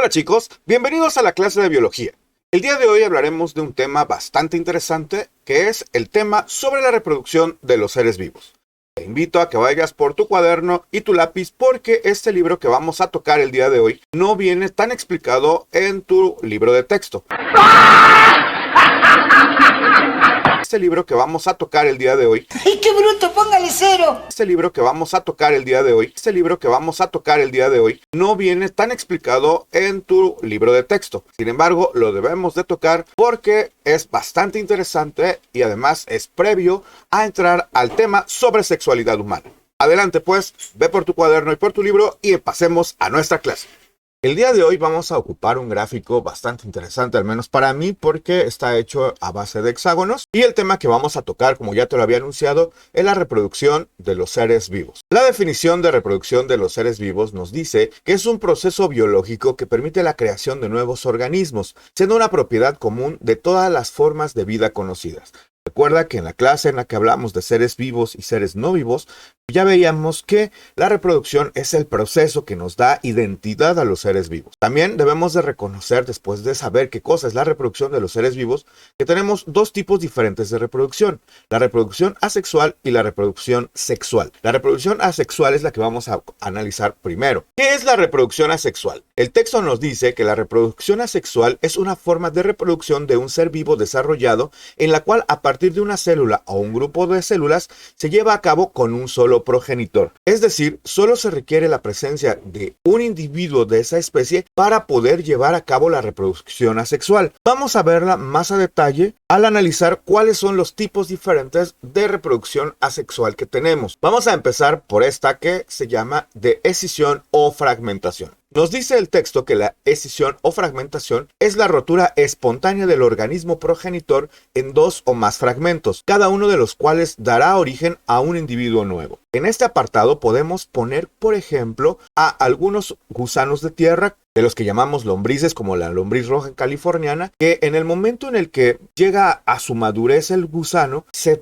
Hola chicos, bienvenidos a la clase de biología. El día de hoy hablaremos de un tema bastante interesante que es el tema sobre la reproducción de los seres vivos. Te invito a que vayas por tu cuaderno y tu lápiz porque este libro que vamos a tocar el día de hoy no viene tan explicado en tu libro de texto. Este libro que vamos a tocar el día de hoy. ¡Ay, qué bruto! ¡Póngale cero! Este libro que vamos a tocar el día de hoy no viene tan explicado en tu libro de texto. Sin embargo, lo debemos de tocar porque es bastante interesante y además es previo a entrar al tema sobre sexualidad humana. Adelante pues, ve por tu cuaderno y por tu libro y pasemos a nuestra clase. El día de hoy vamos a ocupar un gráfico bastante interesante, al menos para mí, porque está hecho a base de hexágonos. Y el tema que vamos a tocar, como ya te lo había anunciado, es la reproducción de los seres vivos. La definición de reproducción de los seres vivos nos dice que es un proceso biológico que permite la creación de nuevos organismos, siendo una propiedad común de todas las formas de vida conocidas. Recuerda que en la clase en la que hablamos de seres vivos y seres no vivos, ya veíamos que la reproducción es el proceso que nos da identidad a los seres vivos. También debemos de reconocer, después de saber qué cosa es la reproducción de los seres vivos, que tenemos dos tipos diferentes de reproducción: la reproducción asexual y la reproducción sexual. La reproducción asexual es la que vamos a analizar primero. ¿Qué es la reproducción asexual? El texto nos dice que la reproducción asexual es una forma de reproducción de un ser vivo desarrollado en la cual a partir de una célula o un grupo de células se lleva a cabo con un solo progenitor. Es decir, solo se requiere la presencia de un individuo de esa especie para poder llevar a cabo la reproducción asexual. Vamos a verla más a detalle al analizar cuáles son los tipos diferentes de reproducción asexual que tenemos. Vamos a empezar por esta que se llama de escisión o fragmentación. Nos dice el texto que la escisión o fragmentación es la rotura espontánea del organismo progenitor en dos o más fragmentos, cada uno de los cuales dará origen a un individuo nuevo. En este apartado podemos poner, por ejemplo, a algunos gusanos de tierra, de los que llamamos lombrices, como la lombriz roja californiana, que en el momento en el que llega a su madurez el gusano, se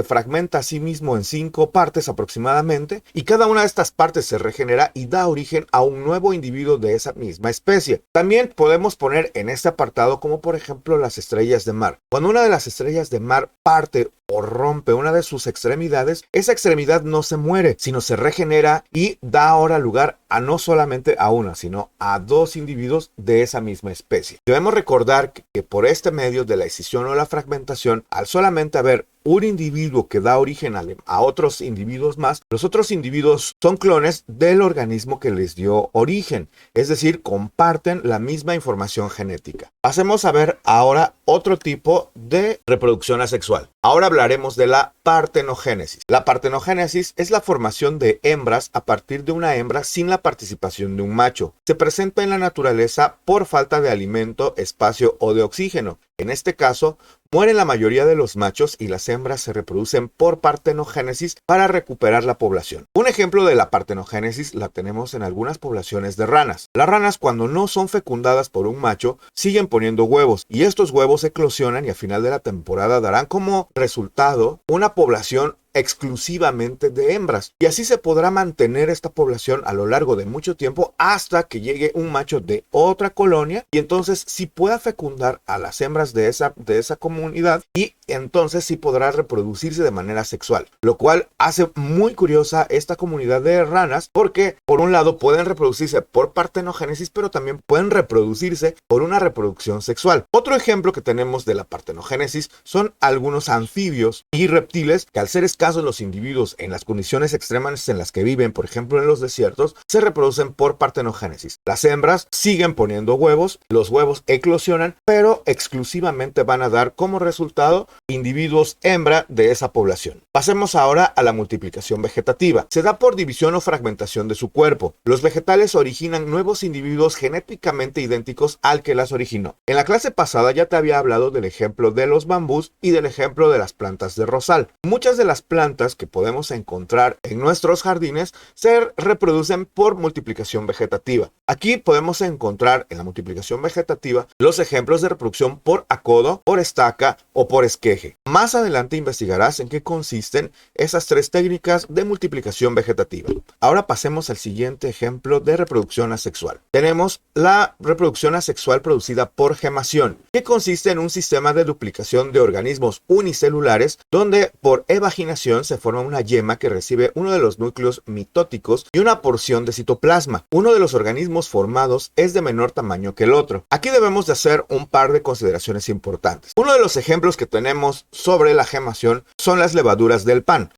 fragmenta a sí mismo en 5 partes aproximadamente, y cada una de estas partes se regenera y da origen a un nuevo individuo de esa misma especie. También podemos poner en este apartado como por ejemplo las estrellas de mar. Cuando una de las estrellas de mar parte o rompe una de sus extremidades, esa extremidad no se muere, sino se regenera y da ahora lugar a no solamente a una, sino a 2 individuos de esa misma especie. Debemos recordar que por este medio de la escisión o la fragmentación, al solamente haber un individuo que da origen a otros individuos más, los otros individuos son clones del organismo que les dio origen, es decir, comparten la misma información genética. Pasemos a ver ahora otro tipo de reproducción asexual. Ahora hablaremos de la partenogénesis. La partenogénesis es la formación de hembras a partir de una hembra sin la participación de un macho. Se presenta en la naturaleza por falta de alimento, espacio o de oxígeno. En este caso, mueren la mayoría de los machos y las hembras se reproducen por partenogénesis para recuperar la población. Un ejemplo de la partenogénesis la tenemos en algunas poblaciones de ranas. Las ranas, cuando no son fecundadas por un macho, siguen poniendo huevos y estos huevos eclosionan y a final de la temporada darán como resultado una población exclusivamente de hembras, y así se podrá mantener esta población a lo largo de mucho tiempo hasta que llegue un macho de otra colonia y entonces sí pueda fecundar a las hembras de esa comunidad y entonces sí podrá reproducirse de manera sexual, lo cual hace muy curiosa esta comunidad de ranas porque por un lado pueden reproducirse por partenogénesis, pero también pueden reproducirse por una reproducción sexual. Otro ejemplo que tenemos de la partenogénesis son algunos anfibios y reptiles que, al ser escasos los individuos en las condiciones extremas en las que viven, por ejemplo en los desiertos, se reproducen por partenogénesis. Las hembras siguen poniendo huevos, los huevos eclosionan, pero exclusivamente van a dar como resultado individuos hembra de esa población. Pasemos ahora a la multiplicación vegetativa. Se da por división o fragmentación de su cuerpo. Los vegetales originan nuevos individuos genéticamente idénticos al que las originó. En la clase pasada ya te había hablado del ejemplo de los bambús y del ejemplo de las plantas de rosal. Muchas de las plantas que podemos encontrar en nuestros jardines se reproducen por multiplicación vegetativa. Aquí podemos encontrar en la multiplicación vegetativa los ejemplos de reproducción por acodo, por estaca o por esqueje. Más adelante investigarás en qué consisten esas tres técnicas de multiplicación vegetativa. Ahora pasemos al siguiente ejemplo de reproducción asexual. Tenemos la reproducción asexual producida por gemación, que consiste en un sistema de duplicación de organismos unicelulares donde por evaginación se forma una yema que recibe uno de los núcleos mitóticos y una porción de citoplasma. Uno de los organismos formados es de menor tamaño que el otro. Aquí debemos de hacer un par de consideraciones importantes. Uno de los ejemplos que tenemos sobre la gemación son las levaduras del pan.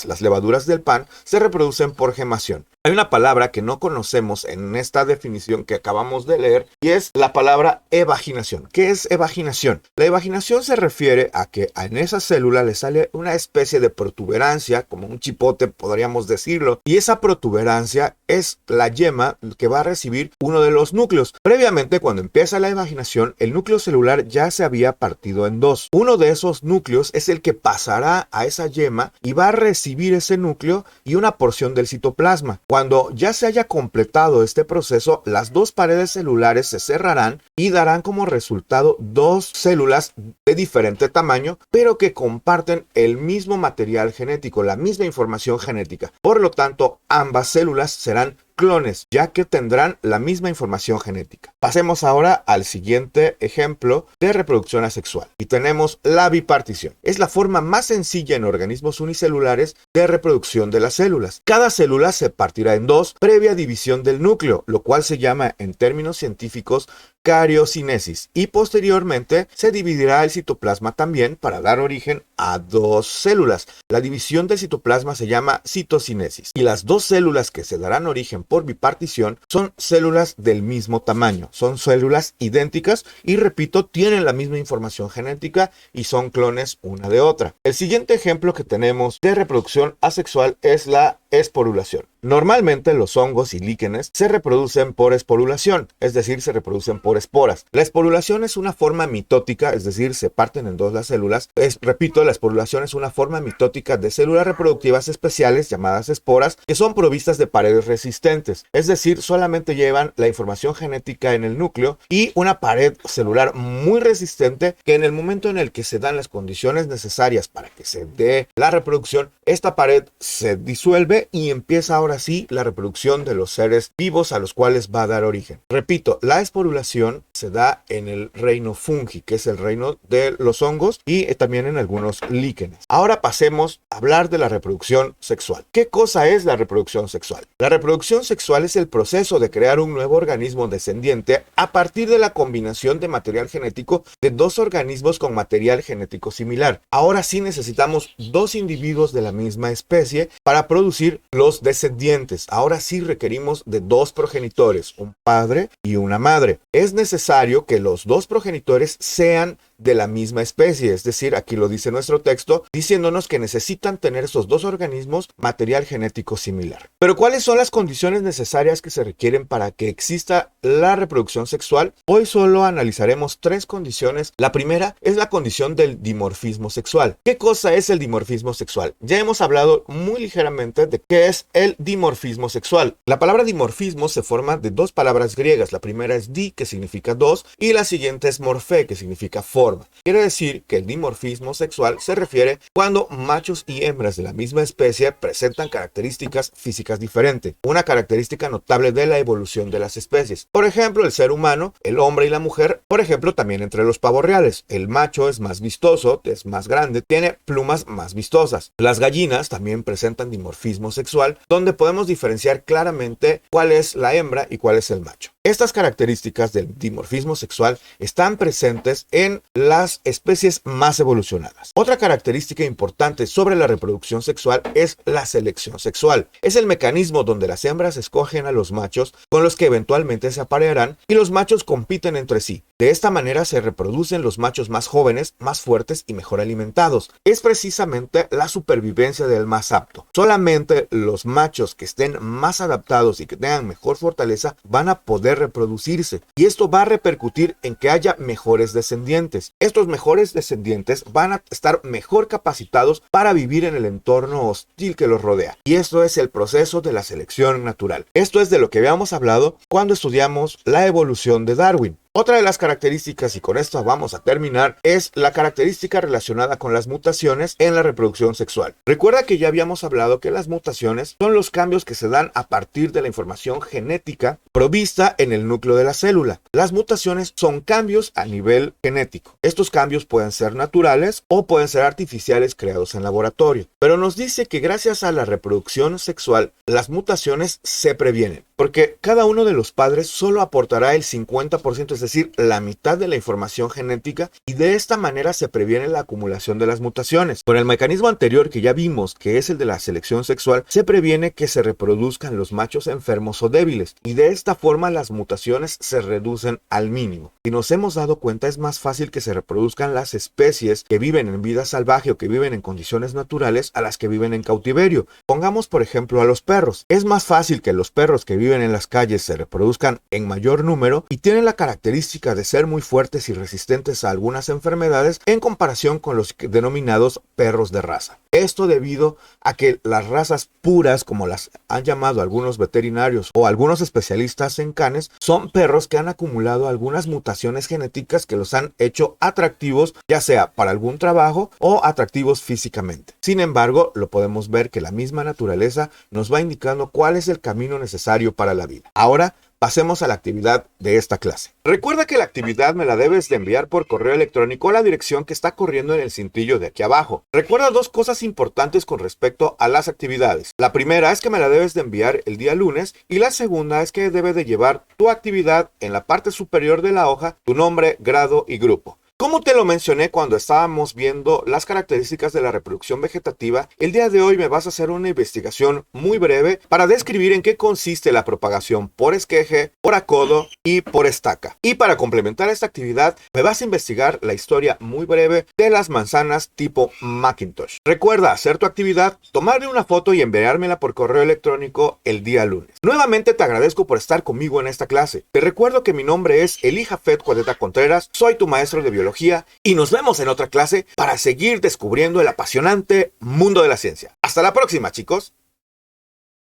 Las levaduras del pan, se reproducen por gemación. Hay una palabra que no conocemos en esta definición que acabamos de leer y es la palabra evaginación. ¿Qué es evaginación? La evaginación se refiere a que en esa célula le sale una especie de protuberancia, como un chipote podríamos decirlo, y esa protuberancia es la yema que va a recibir uno de los núcleos. Previamente, cuando empieza la evaginación, el núcleo celular ya se había partido en dos. Uno de esos núcleos es el que pasará a esa yema y va a recibir ese núcleo y una porción del citoplasma. Cuando ya se haya completado este proceso, las dos paredes celulares se cerrarán y darán como resultado dos células de diferente tamaño, pero que comparten el mismo material genético, la misma información genética. Por lo tanto, ambas células serán clones, ya que tendrán la misma información genética. Pasemos ahora al siguiente ejemplo de reproducción asexual. Y tenemos la bipartición. Es la forma más sencilla en organismos unicelulares de reproducción de las células. Cada célula se partirá en dos previa división del núcleo, lo cual se llama en términos científicos cariocinesis, y posteriormente se dividirá el citoplasma también para dar origen a dos células. La división del citoplasma se llama citocinesis y las dos células que se darán origen por bipartición son células del mismo tamaño, son células idénticas y repito, tienen la misma información genética y son clones una de otra. El siguiente ejemplo que tenemos de reproducción asexual es la esporulación. Normalmente los hongos y líquenes se reproducen por esporulación, es decir, se reproducen por esporas. La esporulación es una forma mitótica, es decir, se parten en dos las células. Repito, la esporulación es una forma mitótica de células reproductivas especiales llamadas esporas que son provistas de paredes resistentes, es decir, solamente llevan la información genética en el núcleo y una pared celular muy resistente que en el momento en el que se dan las condiciones necesarias para que se dé la reproducción, esta pared se disuelve y empieza ahora sí la reproducción de los seres vivos a los cuales va a dar origen. Repito, la esporulación se da en el reino fungi, que es el reino de los hongos, y también en algunos líquenes. Ahora pasemos a hablar de la reproducción sexual. ¿Qué cosa es la reproducción sexual? La reproducción sexual es el proceso de crear un nuevo organismo descendiente a partir de la combinación de material genético de dos organismos con material genético similar. Ahora sí necesitamos dos individuos de la misma especie para producir los descendientes. Ahora sí requerimos de dos progenitores, un padre y una madre. Es necesario que los dos progenitores sean de la misma especie, es decir, aquí lo dice nuestro texto, diciéndonos que necesitan tener esos dos organismos material genético similar. Pero ¿cuáles son las condiciones necesarias que se requieren para que exista la reproducción sexual? Hoy solo analizaremos tres condiciones. La primera es la condición del dimorfismo sexual. ¿Qué cosa es el dimorfismo sexual? Ya hemos hablado muy ligeramente de qué es el dimorfismo sexual. La palabra dimorfismo se forma de dos palabras griegas. La primera es di, que significa dos, y la siguiente es morfé, que significa forma. Quiere decir que el dimorfismo sexual se refiere cuando machos y hembras de la misma especie presentan características físicas diferentes, una característica notable de la evolución de las especies. Por ejemplo, el ser humano, el hombre y la mujer, por ejemplo, también entre los pavos reales. El macho es más vistoso, es más grande, tiene plumas más vistosas. Las gallinas también presentan dimorfismo sexual, donde podemos diferenciar claramente cuál es la hembra y cuál es el macho. Estas características del dimorfismo sexual están presentes en las especies más evolucionadas. Otra característica importante sobre la reproducción sexual es la selección sexual. Es el mecanismo donde las hembras escogen a los machos con los que eventualmente se aparearán y los machos compiten entre sí. De esta manera se reproducen los machos más jóvenes, más fuertes y mejor alimentados. Es precisamente la supervivencia del más apto. Solamente los machos que estén más adaptados y que tengan mejor fortaleza van a poder reproducirse. Y esto va a repercutir en que haya mejores descendientes. Estos mejores descendientes van a estar mejor capacitados para vivir en el entorno hostil que los rodea. Y esto es el proceso de la selección natural. Esto es de lo que habíamos hablado cuando estudiamos la evolución de Darwin. Otra de las características, y con esto vamos a terminar, es la característica relacionada con las mutaciones en la reproducción sexual. Recuerda que ya habíamos hablado que las mutaciones son los cambios que se dan a partir de la información genética provista en el núcleo de la célula. Las mutaciones son cambios a nivel genético. Estos cambios pueden ser naturales o pueden ser artificiales creados en laboratorio. Pero nos dice que gracias a la reproducción sexual, las mutaciones se previenen, porque cada uno de los padres solo aportará el 50%, es decir, la mitad de la información genética, y de esta manera se previene la acumulación de las mutaciones. Con el mecanismo anterior que ya vimos, que es el de la selección sexual, se previene que se reproduzcan los machos enfermos o débiles, y de esta forma las mutaciones se reducen al mínimo. Si nos hemos dado cuenta, es más fácil que se reproduzcan las especies que viven en vida salvaje o que viven en condiciones naturales a las que viven en cautiverio. Pongamos por ejemplo a los perros. Es más fácil que los perros que viven en las calles se reproduzcan en mayor número y tienen la característica de ser muy fuertes y resistentes a algunas enfermedades en comparación con los denominados perros de raza. Esto debido a que las razas puras, como las han llamado algunos veterinarios o algunos especialistas en canes, son perros que han acumulado algunas mutaciones genéticas que los han hecho atractivos, ya sea para algún trabajo o atractivos físicamente. Sin embargo, lo podemos ver que la misma naturaleza nos va indicando cuál es el camino necesario para la vida. Ahora, pasemos a la actividad de esta clase. Recuerda que la actividad me la debes de enviar por correo electrónico a la dirección que está corriendo en el cintillo de aquí abajo. Recuerda dos cosas importantes con respecto a las actividades. La primera es que me la debes de enviar el día lunes y la segunda es que debe de llevar tu actividad en la parte superior de la hoja, tu nombre, grado y grupo. Como te lo mencioné cuando estábamos viendo las características de la reproducción vegetativa, el día de hoy me vas a hacer una investigación muy breve para describir en qué consiste la propagación por esqueje, por acodo y por estaca. Y para complementar esta actividad, me vas a investigar la historia muy breve de las manzanas tipo Macintosh. Recuerda hacer tu actividad, tomarle una foto y enviármela por correo electrónico el día lunes. Nuevamente te agradezco por estar conmigo en esta clase. Te recuerdo que mi nombre es Elijafet Cuadeta Contreras, soy tu maestro de biología y nos vemos en otra clase para seguir descubriendo el apasionante mundo de la ciencia. Hasta la próxima, chicos.